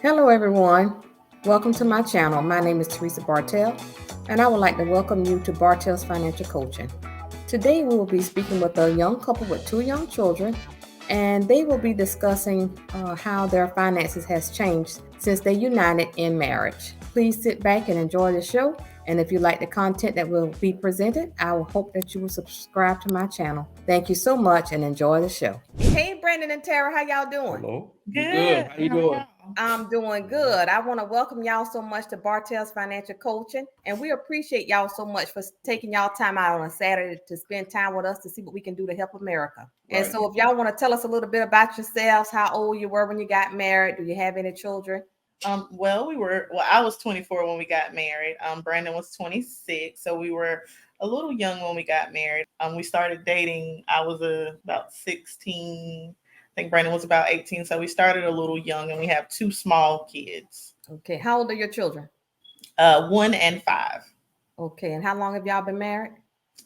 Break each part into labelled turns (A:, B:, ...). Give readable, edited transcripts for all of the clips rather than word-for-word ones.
A: Hello, everyone. Welcome to my channel. My name is Teresa Bartelle, and I would like to welcome you to Bartelle's Financial Coaching. Today, we will be speaking with a young couple with two young children, and they will be discussing how their finances has changed since they united in marriage. Please sit back and enjoy the show. And if you like the content that will be presented, I will hope that you will subscribe to my channel. Thank you so much and enjoy the show. Hey, Brandon and Tara, how y'all doing?
B: Hello.
C: Good.
B: How you doing?
A: I'm doing good. I want to welcome y'all so much to Bartelle's Financial Coaching, and we appreciate y'all so much for taking y'all time out on a Saturday to spend time with us to see what we can do to help America. Right. And so if y'all want to tell us a little bit about yourselves, how old you were when you got married, do you have any children?
C: I was 24 when we got married. Brandon was 26, so we were a little young when we got married. We started dating. I was about 16. I think Brandon was about 18, so we started a little young, and we have two small kids.
A: Okay, how old are your children?
C: 1 and 5.
A: Okay, and how long have y'all been married?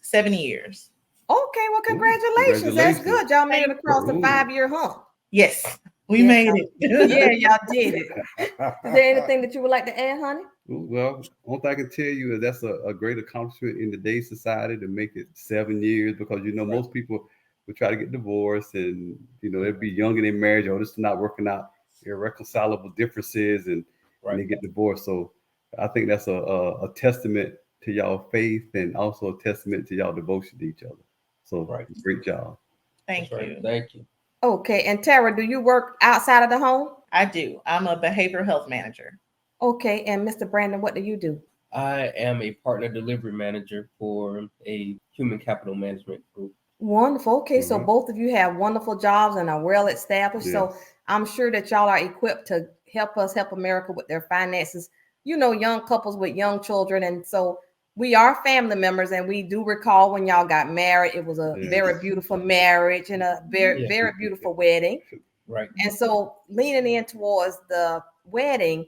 C: 7 years.
A: Okay, well, congratulations. That's good. Y'all made it across the 5-year hump.
C: Yes, we made it.
A: Yeah, y'all did it. Is there anything that you would like to add, honey?
B: Well, one thing I can tell you is that's a great accomplishment in today's society to make it 7 years, because most people would try to get divorced, and they'd be young in their marriage, or this is not working out, irreconcilable differences, and they get divorced. So I think that's a testament to y'all faith, and also a testament to y'all devotion to each other. So great job.
C: Thank you.
D: Thank you.
A: Okay, and Tara, do you work outside of the home?
C: I do. I'm a behavioral health manager.
A: Okay, and Mr. Brandon, what do you do?
D: I am a partner delivery manager for a human capital management group.
A: Wonderful. Okay, so both of you have wonderful jobs and are well established.
B: Yes.
A: So I'm sure that y'all are equipped to help America with their finances. Young couples with young children. And so we are family members, and we do recall when y'all got married. It was a very beautiful marriage and a very, very beautiful wedding.
D: Right.
A: And so leaning in towards the wedding,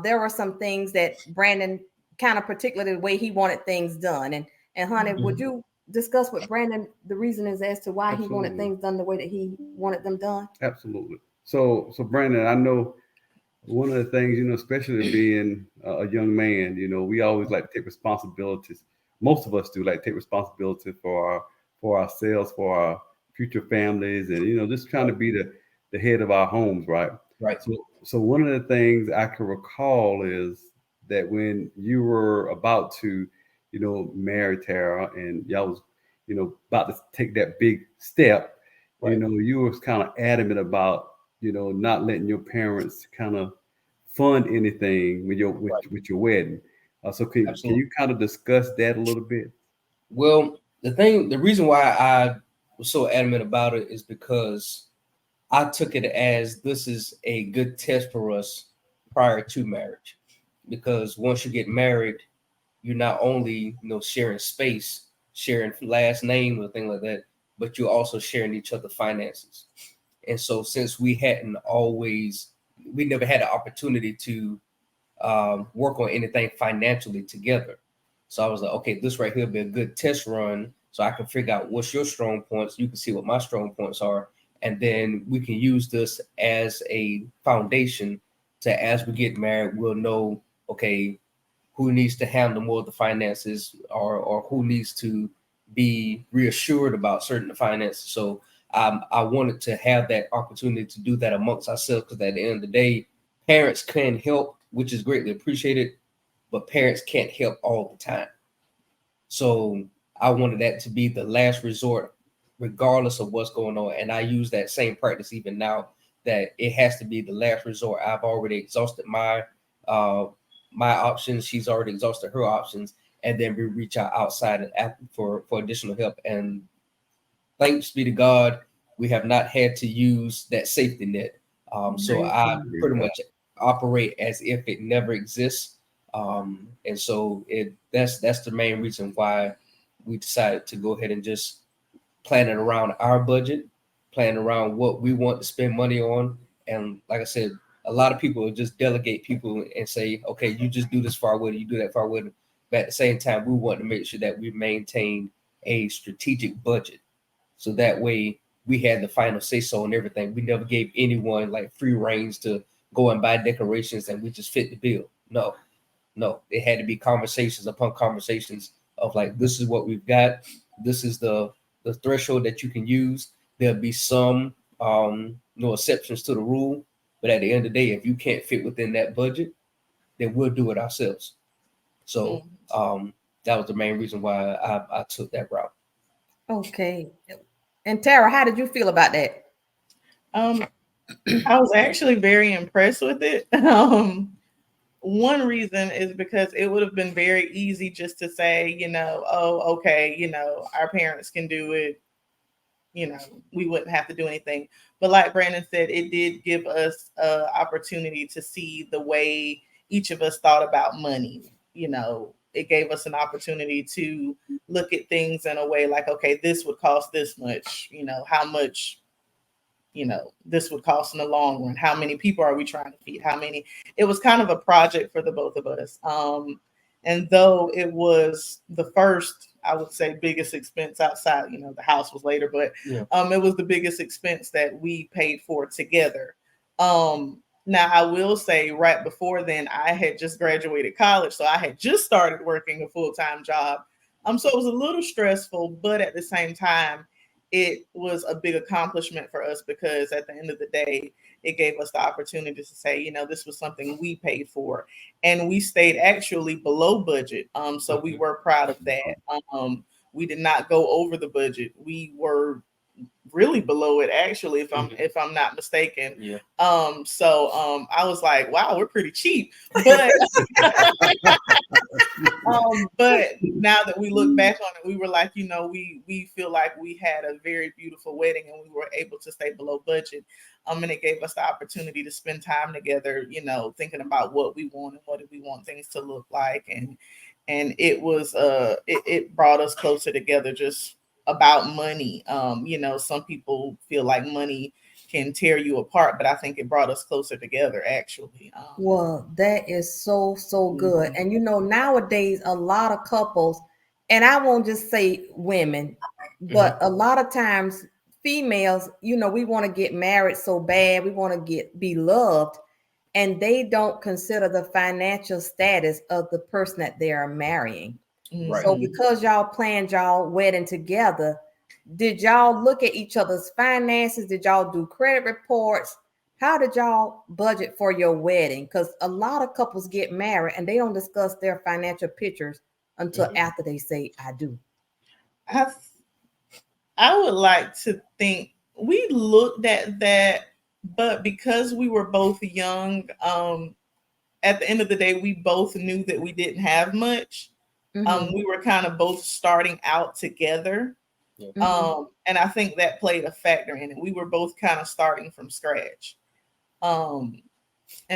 A: there were some things that Brandon kind of particularly the way he wanted things done. And honey, would you discuss with Brandon the reason is as to why he wanted things done the way that he wanted them done?
B: Absolutely. So Brandon, I know one of the things, especially being a young man, we always like to take responsibilities. Most of us do like to take responsibility for ourselves, for our future families, and just trying to be the head of our homes, right?
D: Right.
B: So one of the things I can recall is that when you were about to, marry Tara, and y'all was, about to take that big step, you was kind of adamant about, not letting your parents kind of fund anything with your wedding. So can you kind of discuss that a little bit?
D: Well, the reason why I was so adamant about it is because I took it as this is a good test for us prior to marriage. Because once you get married, you're not only sharing space, sharing last name or things like that, but you're also sharing each other's finances. And so since we never had the opportunity to work on anything financially together. So I was like, okay, this right here will be a good test run, so I can figure out what's your strong points. You can see what my strong points are. And then we can use this as a foundation to, as we get married, we'll know, okay, who needs to handle more of the finances, or who needs to be reassured about certain finances. So I wanted to have that opportunity to do that amongst ourselves, because at the end of the day, parents can help, which is greatly appreciated, but parents can't help all the time. So I wanted that to be the last resort, regardless of what's going on. And I use that same practice even now, that it has to be the last resort. I've already exhausted my options. She's already exhausted her options. And then we reach out outside for additional help. And thanks be to God, we have not had to use that safety net. So I pretty much operate as if it never exists. And so that's the main reason why we decided to go ahead and just plan it around our budget, plan around what we want to spend money on. And like I said, a lot of people just delegate people and say, okay, you just do this for our wedding, you do that for our wedding. But at the same time, we want to make sure that we maintain a strategic budget. So that way we had the final say so on everything. We never gave anyone like free reins to go and buy decorations and we just fit the bill. No, it had to be conversations upon conversations of like, this is what we've got. This is the threshold that you can use. There'll be some no exceptions to the rule, but at the end of the day, if you can't fit within that budget, then we'll do it ourselves. So that was the main reason why I took that route.
A: Okay. And Tara, how did you feel about that?
C: I was actually very impressed with it. One reason is because it would have been very easy just to say, oh, okay, our parents can do it. We wouldn't have to do anything. But like Brandon said, it did give us an opportunity to see the way each of us thought about money. It gave us an opportunity to look at things in a way like, okay, this would cost this much, how much this would cost in the long run. How many people are we trying to feed? It was kind of a project for the both of us. And though it was the first, I would say, biggest expense outside, the house was later, but it was the biggest expense that we paid for together. Now I will say right before then, I had just graduated college. So I had just started working a full-time job. So it was a little stressful, but at the same time, it was a big accomplishment for us because at the end of the day, it gave us the opportunity to say, this was something we paid for, and we stayed actually below budget. So we were proud of that. We did not go over the budget. We were really below it actually, if I'm not mistaken. So I was like, wow, we're pretty cheap. But but now that we look back on it, we were like, we feel like we had a very beautiful wedding and we were able to stay below budget. And it gave us the opportunity to spend time together, thinking about what we want and what do we want things to look like. And it was it brought us closer together just about money. Some people feel like money can tear you apart, but I think it brought us closer together actually.
A: Well, that is so good. And nowadays a lot of couples, and I won't just say women, but a lot of times females, we want to get married so bad, we want to be loved, and they don't consider the financial status of the person that they are marrying. Right. So because y'all planned y'all wedding together, did y'all look at each other's finances? Did y'all do credit reports? How did y'all budget for your wedding? Because a lot of couples get married and they don't discuss their financial pictures until after they say, I do.
C: I would like to think we looked at that, but because we were both young, at the end of the day, we both knew that we didn't have much. We were kind of both starting out together. And I think that played a factor in it. We were both kind of starting from scratch. And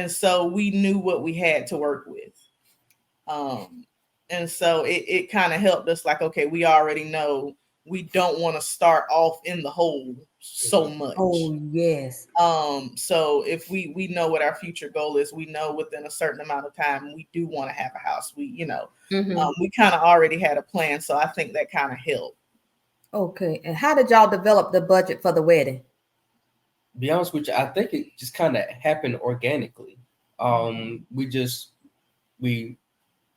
C: so we knew what we had to work with. And so it kind of helped us like, okay, we already know we don't want to start off in the hole so much.
A: Oh, yes.
C: So if we know what our future goal is, we know within a certain amount of time, we do want to have a house. We kind of already had a plan. So I think that kind of helped.
A: Okay. And how did y'all develop the budget for the wedding?
D: Be honest with you, I think it just kind of happened organically. We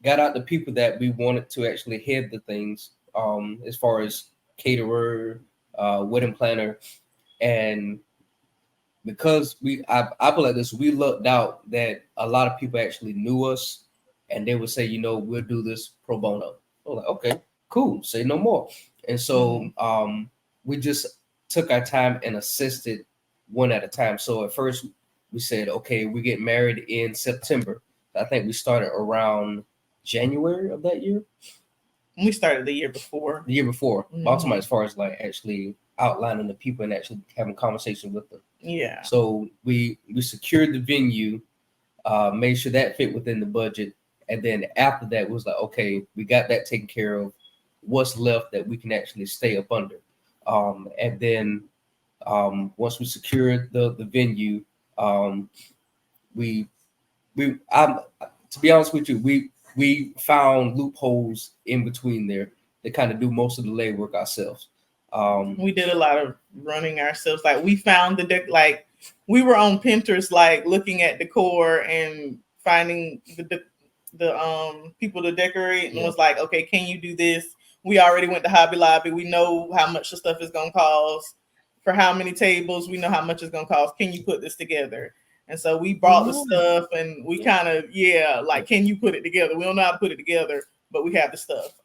D: got out the people that we wanted to actually head the things, as far as caterer, wedding planner, and because I feel like this, we lucked out that a lot of people actually knew us, and they would say, we'll do this pro bono. I was like, okay, cool, say no more. And so we just took our time and assisted one at a time. So at first we said, okay, we get married in September. I think we started around January of that year.
C: We started the year before.
D: Baltimore, as far as like actually outlining the people and actually having conversation with them.
C: Yeah.
D: So we secured the venue, made sure that fit within the budget. And then after that, it was like, okay, we got that taken care of. What's left that we can actually stay up under? And then once we secured the venue, to be honest with you, we found loopholes in between there to kind of do most of the legwork ourselves.
C: We did a lot of running ourselves. Like we found we were on Pinterest, like looking at decor and finding the people to decorate, and was like, okay, can you do this? We already went to Hobby Lobby. We know how much the stuff is gonna cost. For how many tables, we know how much it's gonna cost. Can you put this together? And so we brought the stuff, and we kind of like, can you put it together? We don't know how to put it together, but we have the stuff.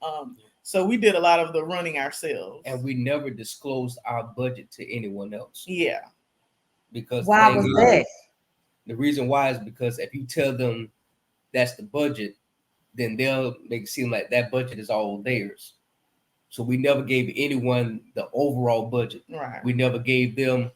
C: So we did a lot of the running ourselves,
D: and we never disclosed our budget to anyone else.
C: Yeah.
A: Because why was that?
D: The reason why is because if you tell them that's the budget, then they'll make it seem like that budget is all theirs. So we never gave anyone the overall budget.
C: Right.
D: We never gave them an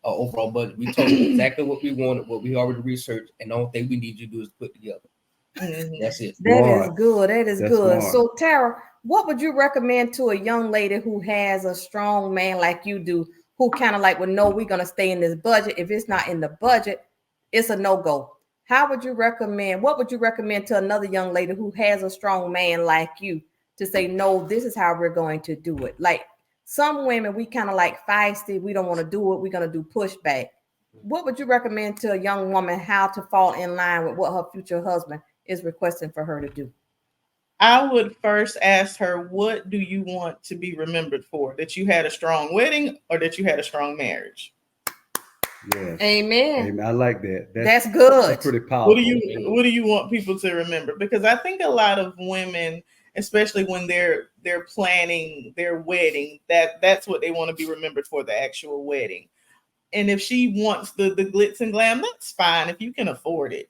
D: overall budget. We told them exactly what we wanted, what we already researched, and the only thing we need you to do is put together. That's it.
A: That is good. That is good. Smart. So Tara, what would you recommend to a young lady who has a strong man like you do, who kind of like would know we're going to stay in this budget? If it's not in the budget, it's a no-go. How would you recommend, what would you recommend to another young lady who has a strong man like you to say, no, this is how we're going to do it? Like some women, we kind of like feisty. We don't want to do it. We're going to do pushback. What would you recommend to a young woman how to fall in line with what her future husband is requesting for her to do?
C: I would first ask her, what do you want to be remembered for? That you had a strong wedding or that you had a strong marriage?
B: Yes.
A: Amen.
B: I like that.
A: That's good.
B: That's pretty powerful.
C: What do you want people to remember? Because I think a lot of women, especially when they're planning their wedding, that's what they want to be remembered for, the actual wedding. And if she wants the glitz and glam, that's fine. If you can afford it,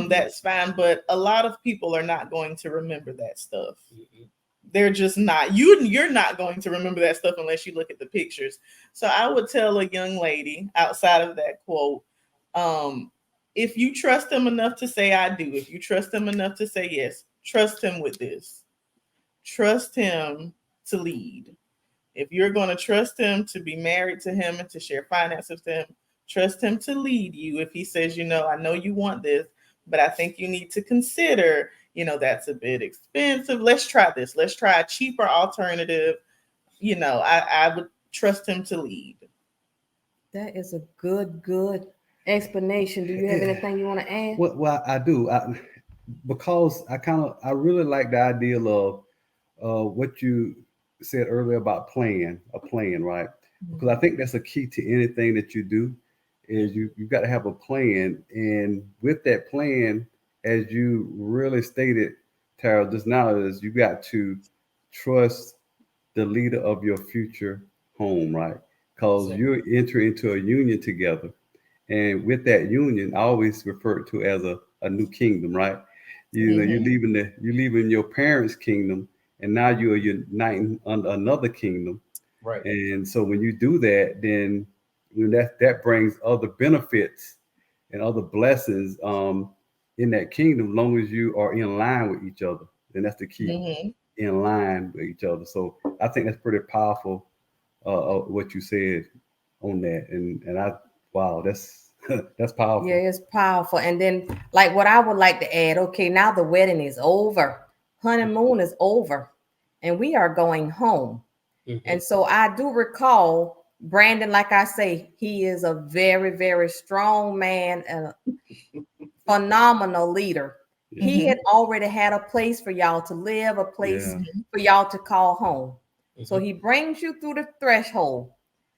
C: that's fine. But a lot of people are not going to remember that stuff. They're just not. You're not going to remember that stuff unless you look at the pictures. So I would tell a young lady, outside of that quote, if you trust him enough to say I do, if you trust him enough to say yes, trust him with this. Trust him to lead. If you're going to trust him to be married to him and to share finances with him, trust him to lead you. If he says, I know you want this, but I think you need to consider, that's a bit expensive. Let's try this. Let's try a cheaper alternative. I would trust him to lead.
A: That is a good explanation. Do you have anything you want to add?
B: Well, I do. Because I really like the idea of what you said earlier about a plan, right? Because I think that's a key to anything that you do, is you've got to have a plan. And with that plan, as you really stated, Tara, just now, is you got to trust the leader of your future home, right? Because you're entering into a union together. And with that union, I always refer to as a new kingdom, right? You're leaving your parents' kingdom, and now you're uniting under another kingdom.
D: Right.
B: And so when you do that, then that brings other benefits and other blessings in that kingdom, as long as you are in line with each other. And that's the key, in line with each other. So I think that's pretty powerful, what you said on that. And that's powerful.
A: Yeah, it's powerful. And then, like, what I would like to add, okay, now the wedding is over, honeymoon is over, and we are going home. And so I do recall Brandon, like I say, he is a very, very strong man and a phenomenal leader. He had already had a place for y'all to live, a place for y'all to call home. So he brings you through the threshold.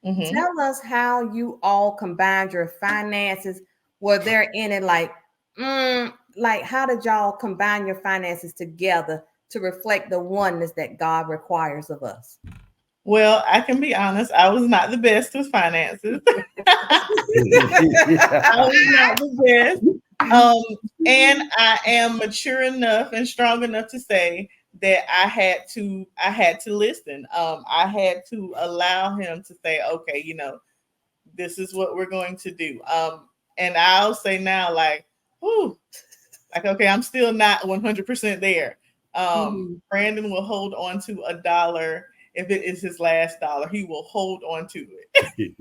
A: Tell us how you all combined your finances. Were there any like how did y'all combine your finances together to reflect the oneness that God requires of us?
C: Well, I can be honest, I was not the best with finances. I was not the best. And I am mature enough and strong enough to say that I had to listen. I had to allow him to say, okay, this is what we're going to do. And I'll say now, okay, I'm still not 100% there. Brandon will hold on to $1. If it is his last dollar, he will hold on to it.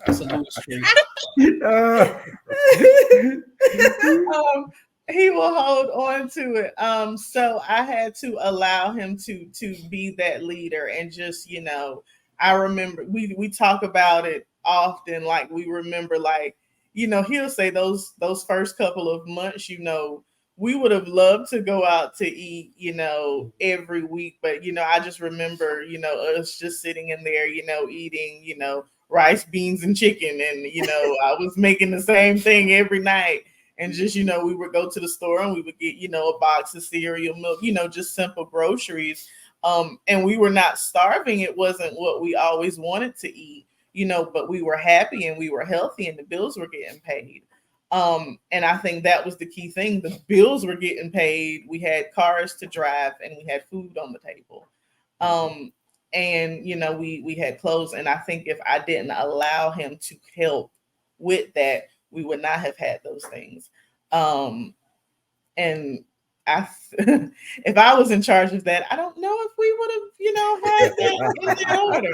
D: That's a little straight.
C: He will hold on to it. So I had to allow him to be that leader, and just, I remember we talk about it often, like, we remember, like, he'll say those first couple of months, we would have loved to go out to eat, every week. But, I just remember, us just sitting in there, eating, rice, beans, and chicken. And, I was making the same thing every night. And just, we would go to the store and we would get, a box of cereal, milk, just simple groceries. And we were not starving. It wasn't what we always wanted to eat, but we were happy and we were healthy and the bills were getting paid. And I think that was the key thing. The bills were getting paid. We had cars to drive and we had food on the table. And we had clothes. And I think if I didn't allow him to help with that, we would not have had those things. And if I was in charge of that, I don't know if we would have, had that in that order.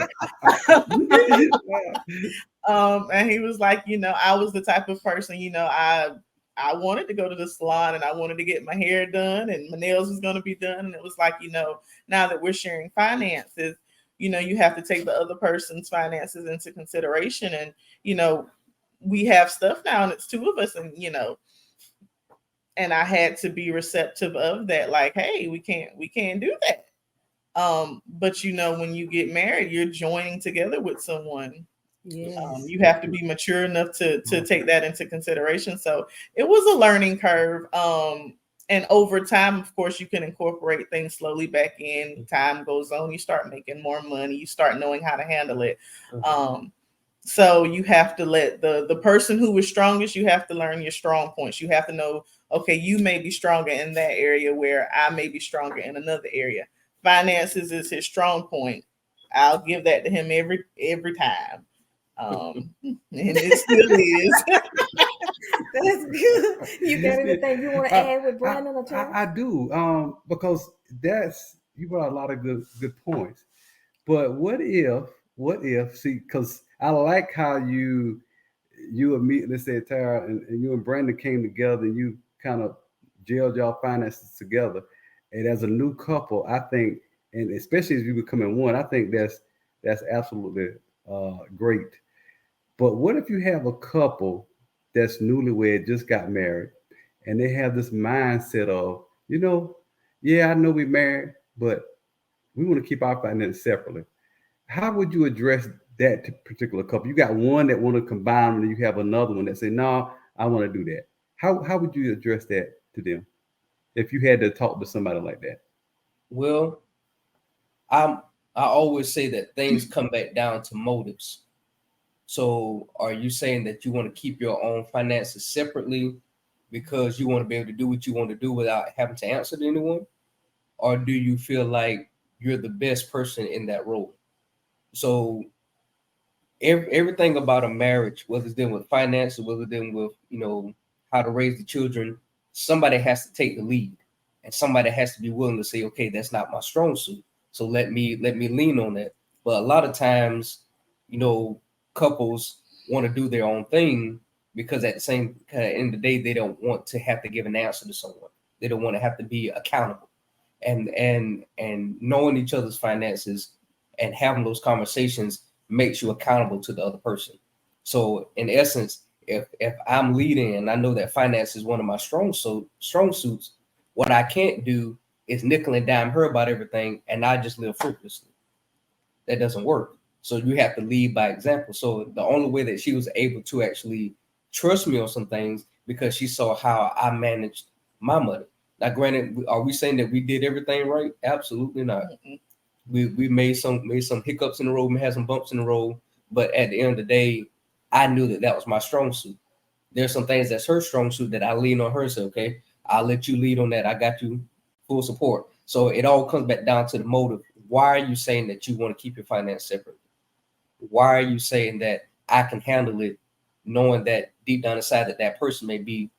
C: And he was like, I was the type of person, I wanted to go to the salon and I wanted to get my hair done and my nails was going to be done. And it was like, now that we're sharing finances, you have to take the other person's finances into consideration. And, we have stuff now and it's two of us, and, and I had to be receptive of that. Like, hey, we can't do that. But when you get married, you're joining together with someone. Yes. You have to be mature enough to take that into consideration. So it was a learning curve. And over time, of course, you can incorporate things slowly back in. Time goes on, you start making more money, you start knowing how to handle it. So you have to let the person who is strongest, you have to learn your strong points. You have to know, okay, you may be stronger in that area where I may be stronger in another area. Finances is his strong point. I'll give that to him every time. And it still is.
A: That's good. You got anything you want to add with Brandon or Tara?
B: I do, because you brought a lot of good points. But what if, see, because I like how you immediately said, Tara, and you and Brandon came together and you kind of gelled y'all finances together. And as a new couple, I think, and especially as you becoming one, I think that's absolutely great. But what if you have a couple that's newlywed, just got married, and they have this mindset of, I know we're married, but we want to keep our finances separately. How would you address that particular couple? You got one that want to combine, and you have another one that say, no, I want to do that. How would you address that to them if you had to talk to somebody like that?
D: Well, I always say that things come back down to motives. So are you saying that you want to keep your own finances separately because you want to be able to do what you want to do without having to answer to anyone? Or do you feel like you're the best person in that role? So everything about a marriage, whether it's dealing with finances, whether it's dealing with, how to raise the children, somebody has to take the lead, and somebody has to be willing to say, okay, that's not my strong suit, so let me lean on that. But a lot of times, couples want to do their own thing because at the same end of the day, they don't want to have to give an answer to someone. They don't want to have to be accountable, and knowing each other's finances and having those conversations makes you accountable to the other person. So in essence, if I'm leading and I know that finance is one of my strong suits, what I can't do is nickel and dime her about everything and I just live frivolously. That doesn't work. So you have to lead by example. So the only way that she was able to actually trust me on some things because she saw how I managed my money. Now, granted, are we saying that we did everything right? Absolutely not. Mm-hmm. We made some hiccups in the road, we had some bumps in the road, but at the end of the day, I knew that was my strong suit. There's some things that's her strong suit that I lean on her and say, okay, I'll let you lead on that. I got you full support. So it all comes back down to the motive. Why are you saying that you want to keep your finance separate? Why are you saying that I can handle it, knowing that deep down inside that person may be,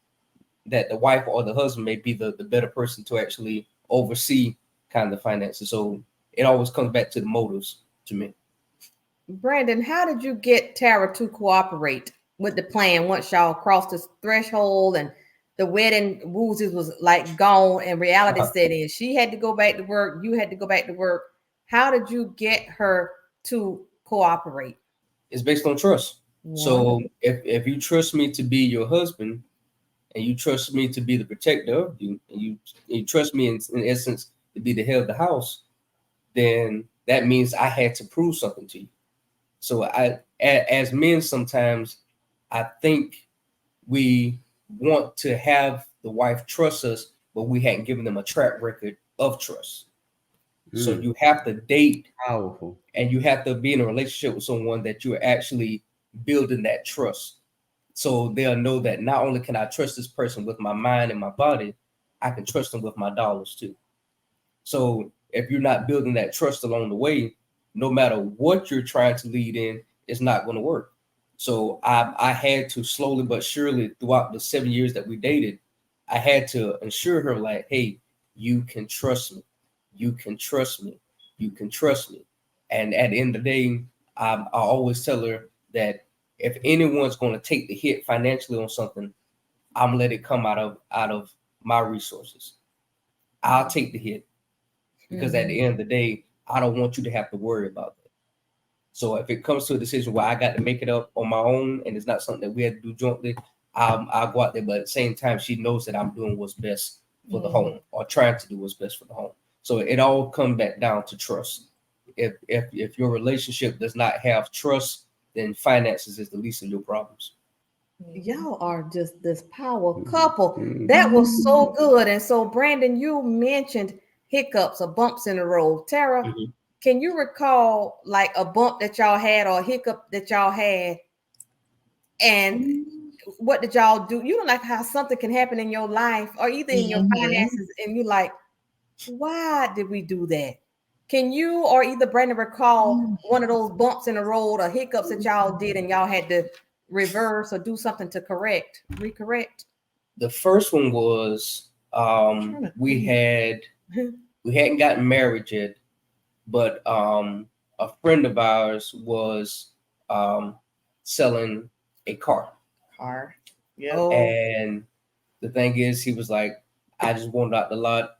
D: that the wife or the husband may be the better person to actually oversee kind of the finances. So it always comes back to the motives to me.
A: Brandon, how did you get Tara to cooperate with the plan once y'all crossed this threshold and the wedding woosies was like gone and reality set in? She had to go back to work. You had to go back to work. How did you get her to cooperate?
D: It's based on trust.
A: Yeah.
D: So if you trust me to be your husband, and you trust me to be the protector of you, and you trust me in essence to be the head of the house, then that means I had to prove something to you. So as men, sometimes I think we want to have the wife trust us, but we hadn't given them a track record of trust. So you have to date
B: Powerful.
D: and you have to be in a relationship with someone that you're actually building that trust. So they'll know that not only can I trust this person with my mind and my body, I can trust them with my dollars too. So if you're not building that trust along the way, no matter what you're trying to lead in, it's not going to work. So I had to slowly but surely throughout the 7 years that we dated, I had to assure her like, hey, you can trust me. You can trust me. You can trust me. And at the end of the day, I always tell her that if anyone's going to take the hit financially on something, I'm gonna let it come out of my resources. I'll take the hit because at the end of the day, I don't want you to have to worry about that. So if it comes to a decision where I got to make it up on my own and it's not something that we had to do jointly, I'll go out there. But at the same time, she knows that I'm doing what's best for the home or trying to do what's best for the home. So it all comes back down to trust. If your relationship does not have trust, then finances is the least of your problems.
A: Y'all are just this power couple. That was so good. And so, Brandon, you mentioned hiccups or bumps in the road. Tara, can you recall like a bump that y'all had or a hiccup that y'all had? And what did y'all do? You know, like how something can happen in your life or either in your finances, and you like, why did we do that? Can you or either Brandon recall one of those bumps in the road or hiccups that y'all did and y'all had to reverse or do something to recorrect?
D: The first one was we hadn't gotten married yet, but a friend of ours was selling a car.
C: Yeah.
D: And the thing is, he was like, I just want out the lot.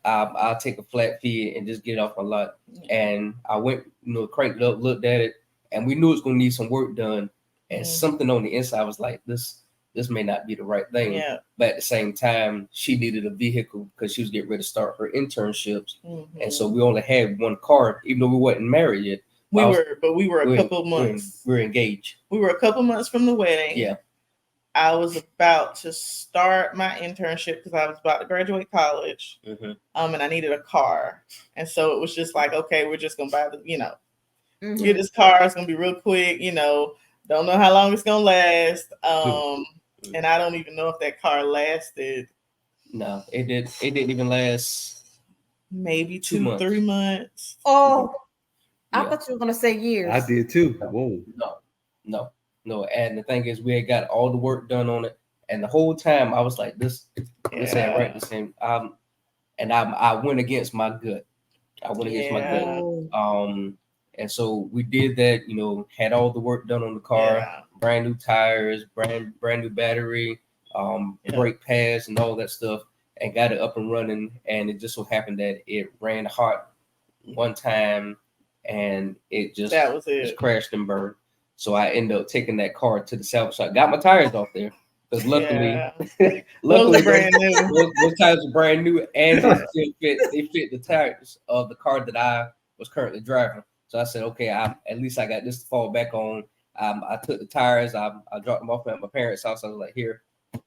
D: I'll take a flat fee and just get off my lot. And I went, cranked it up, looked at it, and we knew it was going to need some work done. And something on the inside was like, this may not be the right thing.
C: Yeah.
D: But at the same time, she needed a vehicle because she was getting ready to start her internships. And so we only had one car, even though we wasn't married yet.
C: We were a couple months.
D: We were engaged.
C: We were a couple months from the wedding.
D: Yeah.
C: I was about to start my internship because I was about to graduate college. And I needed a car. And so it was just like, okay, we're just gonna buy get this car. It's gonna be real quick, don't know how long it's gonna last. And I don't even know if that car lasted.
D: No, it didn't even last
C: maybe
D: 2
C: 3 months.
A: Oh, I thought you were gonna say years.
B: I did too. Whoa.
D: No. And the thing is, we had got all the work done on it, and the whole time I was like, "This ain't right." This ain't. And I went against my gut. And so we did that. Had all the work done on the car, brand new tires, brand new battery, brake pads, and all that stuff, and got it up and running. And it just so happened that it ran hot one time, and it just crashed and burned. So I ended up taking that car to the salvage shop. Got my tires off there because luckily those tires were brand new, and they fit the tires of the car that I was currently driving. So I said, okay, at least I got this to fall back on. I took the tires. I dropped them off at my parents' house. I was like, here,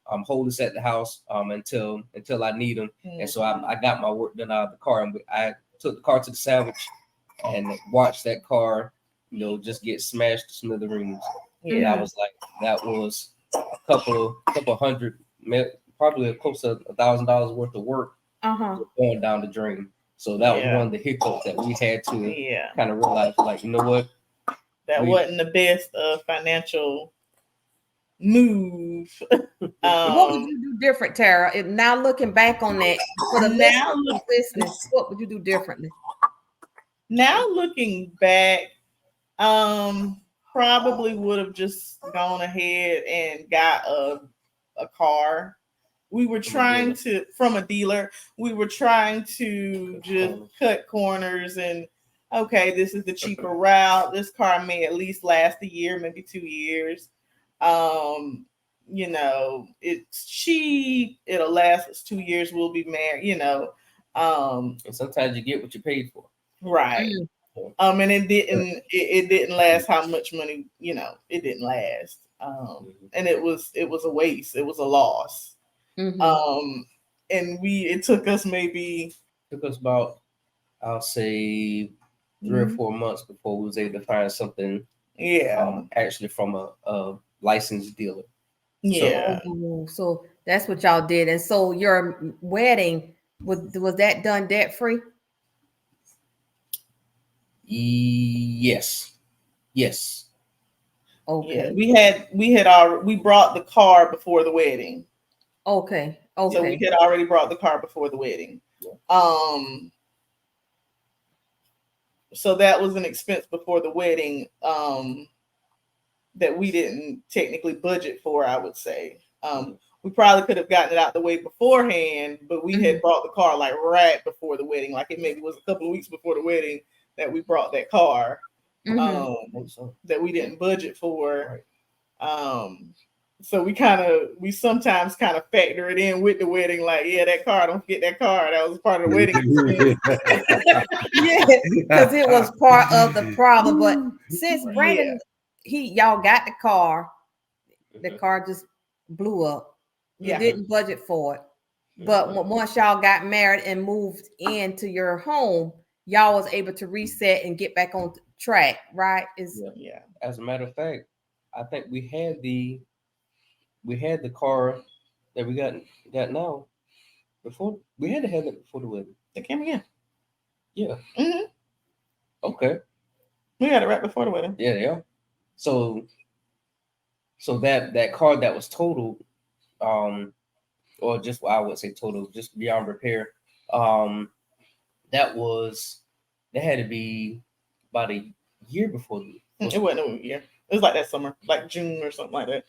D: hold this at the house until I need them. And so I got my work done out of the car, and I took the car to the salvage and watched that car, just get smashed to smithereens. Yeah. And I was like, that was a couple hundred, probably close to $1,000 worth of work going down the drain. So that was one of the hiccups that we had to kind of realize, like, you know what?
C: That wasn't the best financial move.
A: What would you do different, Tara? Now looking back on that, for the business, what would you do differently?
C: Now looking back, probably would have just gone ahead and got a car. We were trying from a dealer. We were trying to just cut corners and okay, this is the cheaper route. This car may at least last a year, maybe 2 years. You know, it's cheap. It'll last us 2 years. We'll be married, you know.
D: And sometimes you get what you paid for.
C: Right. And it didn't last how much money, you know, it didn't last. And it was a waste. It was a loss.
A: Mm-hmm.
C: And it took us
D: about, I'll say 3 or 4 months before we was able to find something actually from a licensed dealer.
C: Yeah.
A: So that's what y'all did. And so your wedding was that done debt free?
D: Yes.
A: Okay.
C: Yeah, we brought the car before the wedding.
A: Okay.
C: So we had already brought the car before the wedding. So that was an expense before the wedding that we didn't technically budget for, I would say. We probably could have gotten it out the way beforehand, but we had brought the car like right before the wedding. Like it maybe was a couple of weeks before the wedding that we brought that car that we didn't budget for. So we sometimes kind of factor it in with the wedding, like, yeah, that car, don't forget that car. That was part of the wedding.
A: Yeah, because it was part of the problem. But since Brandon, y'all got the car just blew up. You didn't budget for it. But once y'all got married and moved into your home, y'all was able to reset and get back on track, right?
D: Yeah. As a matter of fact, I think we had the car that we got now before. We had to have it before the wedding.
C: It came again.
D: Yeah.
C: Mm-hmm.
D: Okay.
C: We had it right before the wedding.
D: Yeah. So that car that was totaled, or just, I would say total, just beyond repair, that had to be about a year before.
C: It wasn't a year. It was like that summer, like June or something like that.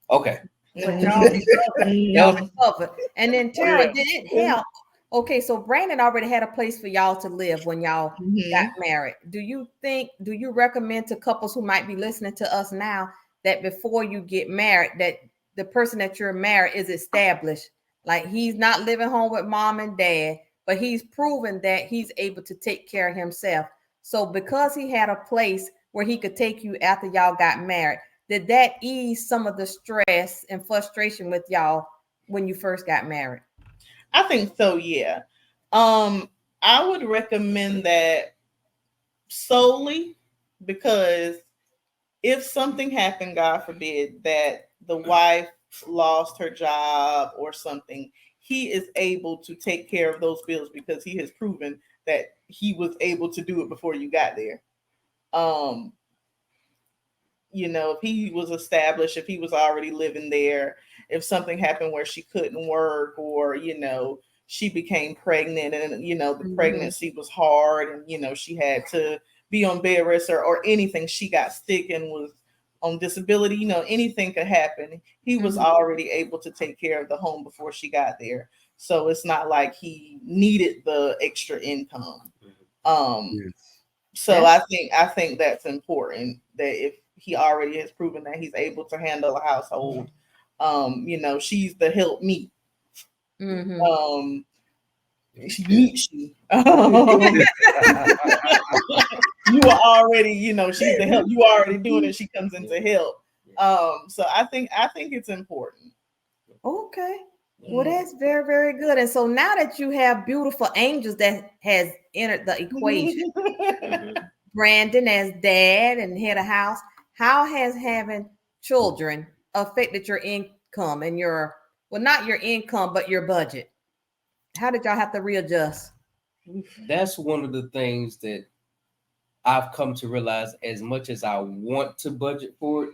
D: Okay.
A: But y'all recovered. And then Tara, did it help? Okay, so Brandon already had a place for y'all to live when y'all got married. Do you recommend to couples who might be listening to us now that before you get married, that the person that you're married is established? Like he's not living home with mom and dad, but he's proven that he's able to take care of himself. So because he had a place where he could take you after y'all got married, did that ease some of the stress and frustration with y'all when you first got married?
C: I think so, yeah. I would recommend that solely because if something happened, God forbid, that the wife lost her job or something, he is able to take care of those bills because he has proven that he was able to do it before you got there. You know, if he was established, if he was already living there, if something happened where she couldn't work or, you know, she became pregnant and, you know, the pregnancy was hard and, you know, she had to be on bed rest or anything, she got sick and was on disability, you know, anything could happen. He was already able to take care of the home before she got there. So it's not like he needed the extra income. So I think that's important, that if he already has proven that he's able to handle a household, you know, she's the help me. She meets you. You are already, you know, she's the help. You are already doing it. She comes in to help. So I think it's important.
A: Okay. Well, that's very, very good. And so now that you have beautiful angels that has entered the equation, Brandon as dad and head of house, how has having children affected your income and not your income, but your budget? How did y'all have to readjust?
D: That's one of the things that I've come to realize. As much as I want to budget for it,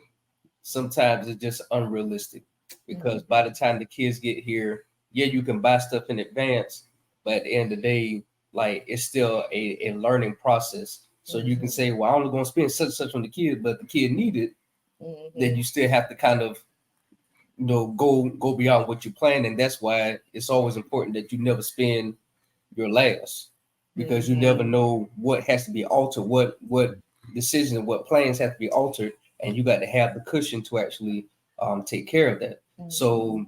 D: sometimes it's just unrealistic because by the time the kids get here, you can buy stuff in advance, but at the end of the day, like, it's still a learning process. So you can say, well, I'm only going to spend such and such on the kid, but the kid needed, then you still have to kind of, you know, go beyond what you planned. And that's why it's always important that you never spend your last. because you never know what has to be altered, what decisions, what plans have to be altered, and you got to have the cushion to actually take care of that. So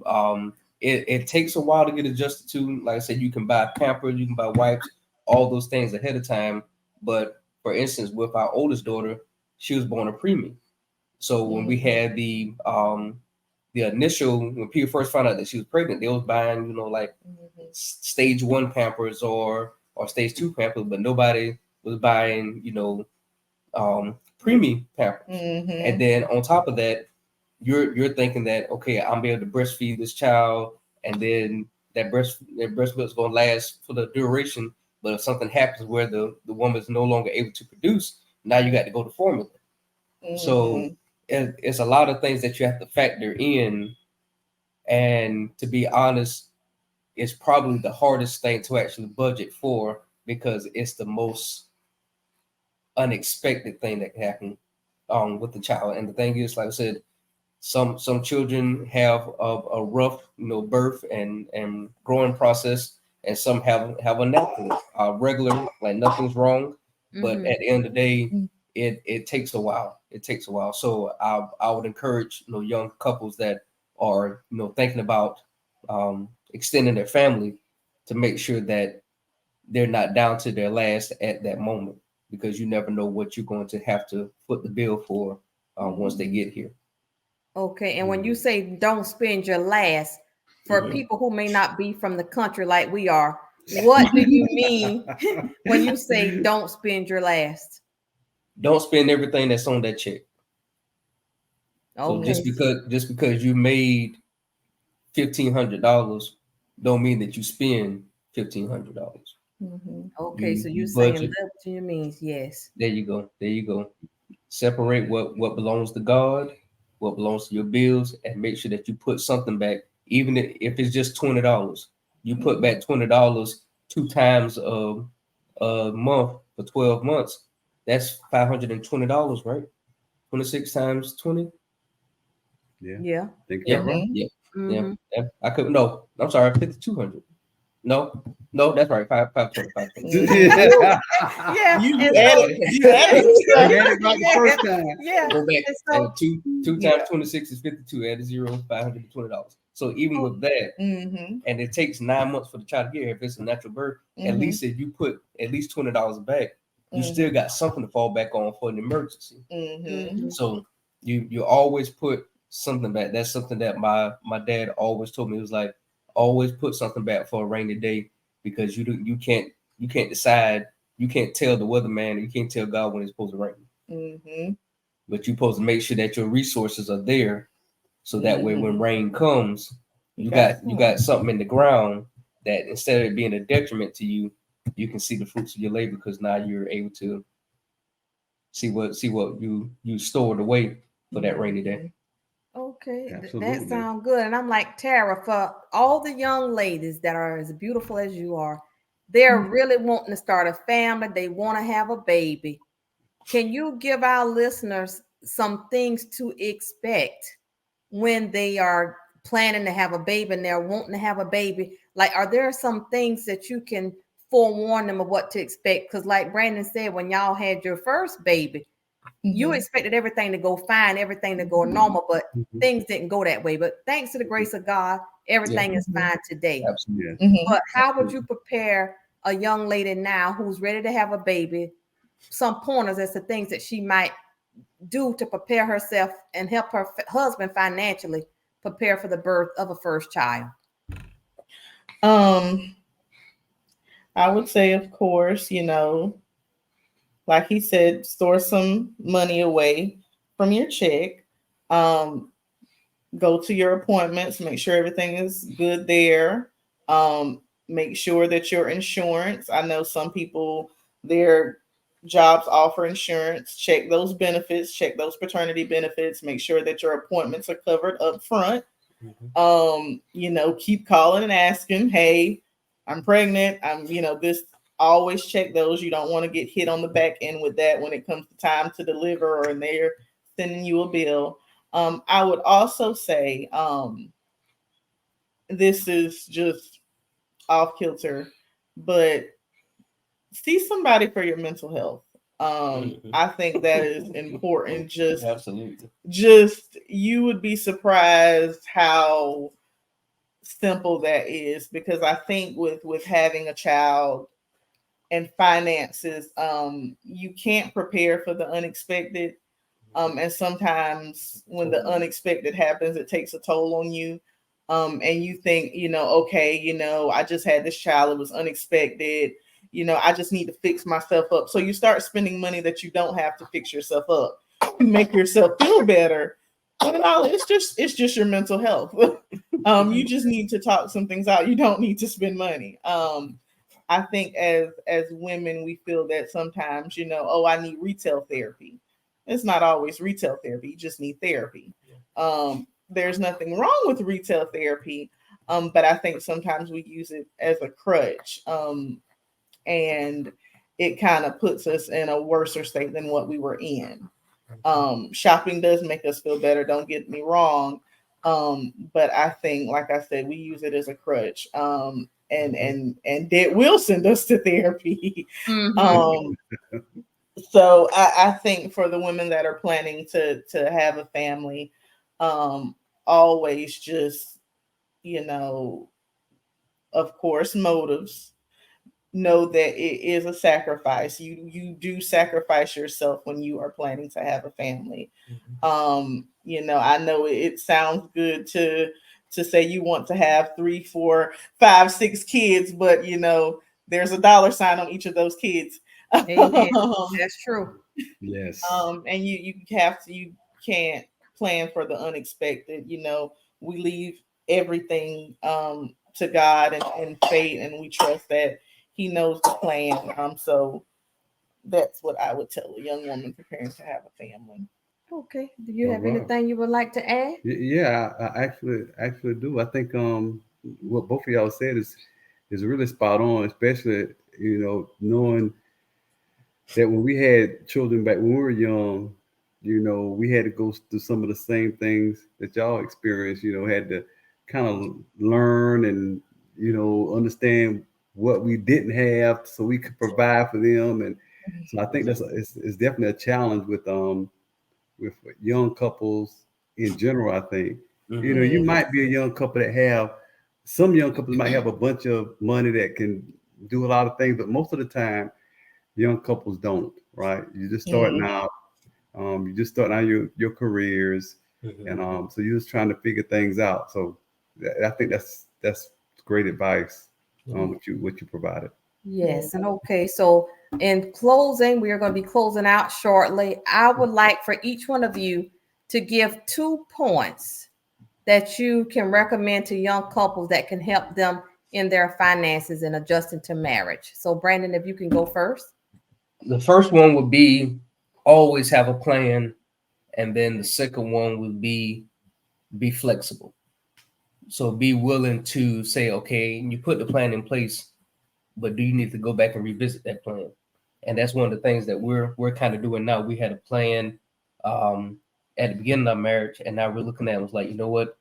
D: it takes a while to get adjusted to. Like I said, you can buy Pampers, you can buy wipes, all those things ahead of time. But for instance, with our oldest daughter, she was born a preemie. So when we had the initial, when people first found out that she was pregnant, they was buying, like stage 1 Pampers or stage 2 Pampers, but nobody was buying, preemie Pampers. And then on top of that, you're thinking that, okay, I'm able to breastfeed this child, and then that breast milk is going to last for the duration. But if something happens where the woman is no longer able to produce, now you got to go to formula. So it's a lot of things that you have to factor in. And to be honest, it's probably the hardest thing to actually budget for, because it's the most unexpected thing that can happen with the child. And the thing is, like I said, some children have a rough, birth and growing process, and some have a natural, regular, like nothing's wrong. But at the end of the day, it takes a while. It takes a while. So I would encourage young couples that are thinking about extending their family to make sure that they're not down to their last at that moment, because you never know what you're going to have to foot the bill for once they get here.
A: Okay, and when you say don't spend your last, for people who may not be from the country like we are, what do you mean when you say don't spend your last?
D: Don't spend everything that's on that check.
A: Okay.
D: So just because you made $1,500 don't mean that you spend $1,500.
A: Okay, so you're saying live to your means, yes.
D: There you go. Separate what belongs to God, what belongs to your bills, and make sure that you put something back, even if it's just $20. You put back $20 2 times a month for 12 months. That's $520, right? 26 times 20.
A: Yeah.
B: Think you're right.
D: Yeah. I could I'm sorry, 5,200. No, that's right. 520.
A: Yeah.
C: You added
B: it right the first time.
A: Yeah.
D: Go back.
A: So,
D: two times 26 is 52. Add a zero, $520. So even with that, and it takes 9 months for the child to get here. If it's a natural birth, at least if you put at least $20 back, you still got something to fall back on for an emergency. So you always put something back. That's something that my dad always told me. It was like, always put something back for a rainy day, because you can't decide. You can't tell the weatherman, you can't tell God when it's supposed to rain. But you're supposed to make sure that your resources are there, so that way when rain comes, you got something in the ground that, instead of it being a detriment to you, you can see the fruits of your labor, because now you're able to see what you stored away for that rainy day.
A: Okay, that sounds good. And I'm like, Tara, for all the young ladies that are as beautiful as you are, they're really wanting to start a family. They want to have a baby. Can you give our listeners some things to expect when they are planning to have a baby and they're wanting to have a baby? Like, are there some things that you can forewarn them of what to expect? Because like Brandon said, when y'all had your first baby, you expected everything to go fine, everything to go normal, but things didn't go that way. But thanks to the grace of God, everything is fine today.
D: Absolutely.
A: But how would you prepare a young lady now who's ready to have a baby, some pointers as to things that she might do to prepare herself and help her husband financially prepare for the birth of a first child?
C: I would say, of course, like he said, store some money away from your check. Go to your appointments, make sure everything is good there. Make sure that your insurance, I know some people, their jobs offer insurance. Check those benefits, check those paternity benefits, make sure that your appointments are covered up front. Keep calling and asking, hey, I'm pregnant. This. Always check those. You don't want to get hit on the back end with that when it comes to time to deliver, or they're sending you a bill. I would also say, this is just off kilter, but see somebody for your mental health. I think that is important.
D: Absolutely.
C: Just you would be surprised how simple that is, because I think with having a child and finances, you can't prepare for the unexpected. And sometimes when the unexpected happens, it takes a toll on you. And you think, okay, I just had this child, it was unexpected. I just need to fix myself up. So you start spending money that you don't have to fix yourself up. You make yourself feel better. But no, it's just your mental health. You just need to talk some things out. You don't need to spend money. I think as women, we feel that sometimes, oh, I need retail therapy. It's not always retail therapy. You just need therapy. There's nothing wrong with retail therapy, but I think sometimes we use it as a crutch, and it kind of puts us in a worse state than what we were in. Shopping does make us feel better. Don't get me wrong, but I think, like I said, we use it as a crutch, and that will send us to therapy.
A: Mhm.
C: So I think for the women that are planning to have a family, always just, of course, motives. Know that it is a sacrifice. You do sacrifice yourself when you are planning to have a family. I know it sounds good to say you want to have 3, 4, 5, 6 kids, but there's a dollar sign on each of those kids.
A: Amen. That's true.
B: Yes.
C: And you can't plan for the unexpected. We leave everything to God and fate, and we trust that He knows the plan. So that's what I would tell a young woman preparing to have a family.
A: Okay. Do you
B: All
A: have
B: right.
A: anything you would like to add?
B: Yeah, I actually do. I think what both of y'all said is really spot on, especially knowing that when we had children back when we were young, we had to go through some of the same things that y'all experienced. Had to kind of learn and understand what we didn't have so we could provide for them, and so I think it's definitely a challenge with young couples in general. I think you might be a young couple that have some young couples might have a bunch of money that can do a lot of things, but most of the time young couples don't, right? You're just starting
C: Mhm.
B: out. You're just starting out your careers, and so you're just trying to figure things out. So I think that's great advice. What you provided.
A: Yes. And okay. So in closing, we are going to be closing out shortly. I would like for each one of you to give 2 points that you can recommend to young couples that can help them in their finances and adjusting to marriage. So Brandon, if you can go first.
D: The first one would be always have a plan, and then the second one would be flexible. So be willing to say, okay, you put the plan in place, but do you need to go back and revisit that plan? And that's one of the things that we're kind of doing now. We had a plan at the beginning of our marriage, and now we're looking at it, was like, you know what,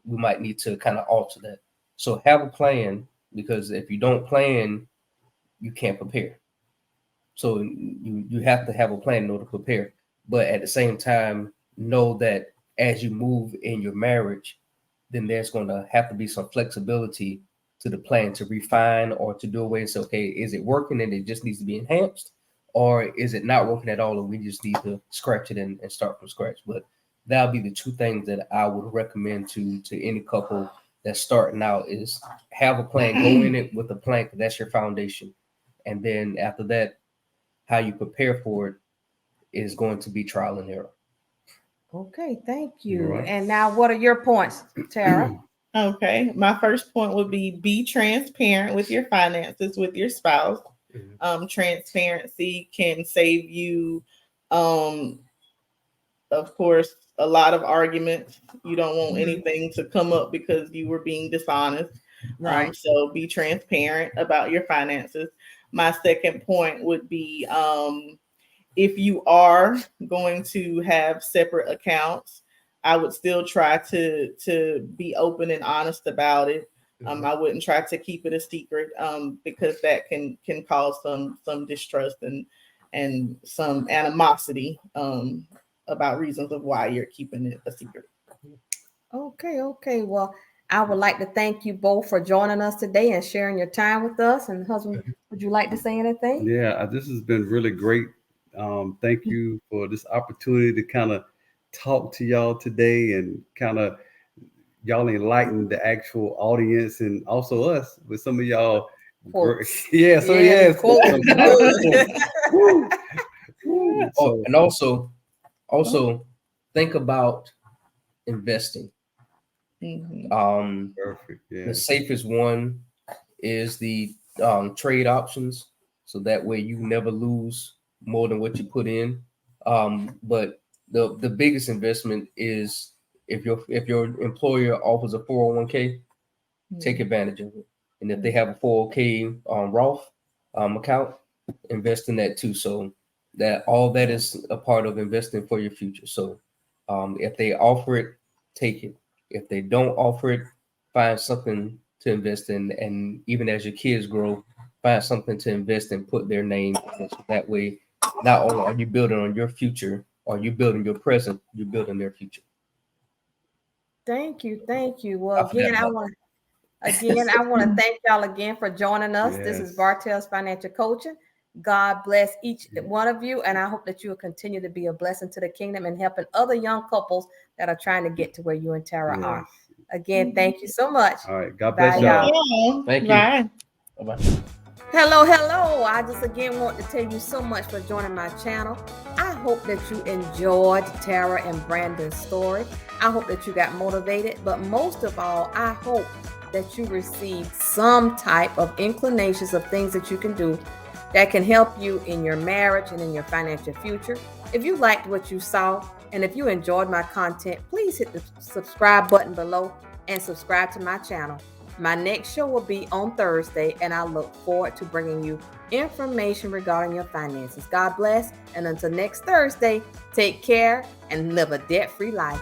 D: we might need to kind of alter that. So have a plan, because if you don't plan, you can't prepare. So you have to have a plan in order to prepare. But at the same time, know that as you move in your marriage, then there's going to have to be some flexibility to the plan to refine or to do away and say, okay, is it working and it just needs to be enhanced? Or is it not working at all and we just need to scratch it and start from scratch? But that'll be the 2 things that I would recommend to any couple that's starting out, is have a plan, go in it with a plan, because that's your foundation. And then after that, how you prepare for it is going to be trial and error.
A: Okay, thank
B: All
A: you.
B: right.
A: And now what are your points, Tara?
C: Okay. My first point would be transparent with your finances with your spouse. Transparency can save you, um, of course, a lot of arguments. You don't want anything to come up because you were being dishonest.
A: Right.
C: So be transparent about your finances. My second point would be, if you are going to have separate accounts, I would still try to be open and honest about it. I wouldn't try to keep it a secret because that can cause some distrust and some animosity about reasons of why you're keeping it a secret.
A: Okay. Well, I would like to thank you both for joining us today and sharing your time with us. And husband, would you like to say anything?
B: Yeah, this has been really great. Thank you for this opportunity to kind of talk to y'all today and kind of y'all enlighten the actual audience and also us with some of y'all. Yeah, so yes.
D: Oh, and also think about investing.
B: Perfect. Yeah.
D: The safest one is the trade options, so that way you never lose more than what you put in. But the biggest investment is if your employer offers a 401k, take advantage of it. And if they have a 401k Roth account, invest in that too. So that all that is a part of investing for your future. So if they offer it, take it. If they don't offer it, find something to invest in. And even as your kids grow, find something to invest in, put their name in it. So that way, not only are you building on your future, or you building your present, you're building their future.
A: Thank you. Well, again, I want to thank y'all again for joining us.
B: Yes.
A: This is Bartelle's Financial Coaching. God bless each one of you, and I hope that you will continue to be a blessing to the kingdom and helping other young couples that are trying to get to where you and Tara are. Again, thank you so much.
B: All right. God bless
A: Bye,
B: y'all.
D: Thank you.
C: Bye.
D: Bye-bye.
A: Hello. I just again want to tell you so much for joining my channel. I hope that you enjoyed Tara and Brandon's story. I hope that you got motivated, but most of all, I hope that you received some type of inclinations of things that you can do that can help you in your marriage and in your financial future. If you liked what you saw and if you enjoyed my content, please hit the subscribe button below and subscribe to my channel. My next show will be on Thursday, and I look forward to bringing you information regarding your finances. God bless, and until next Thursday, take care and live a debt-free life.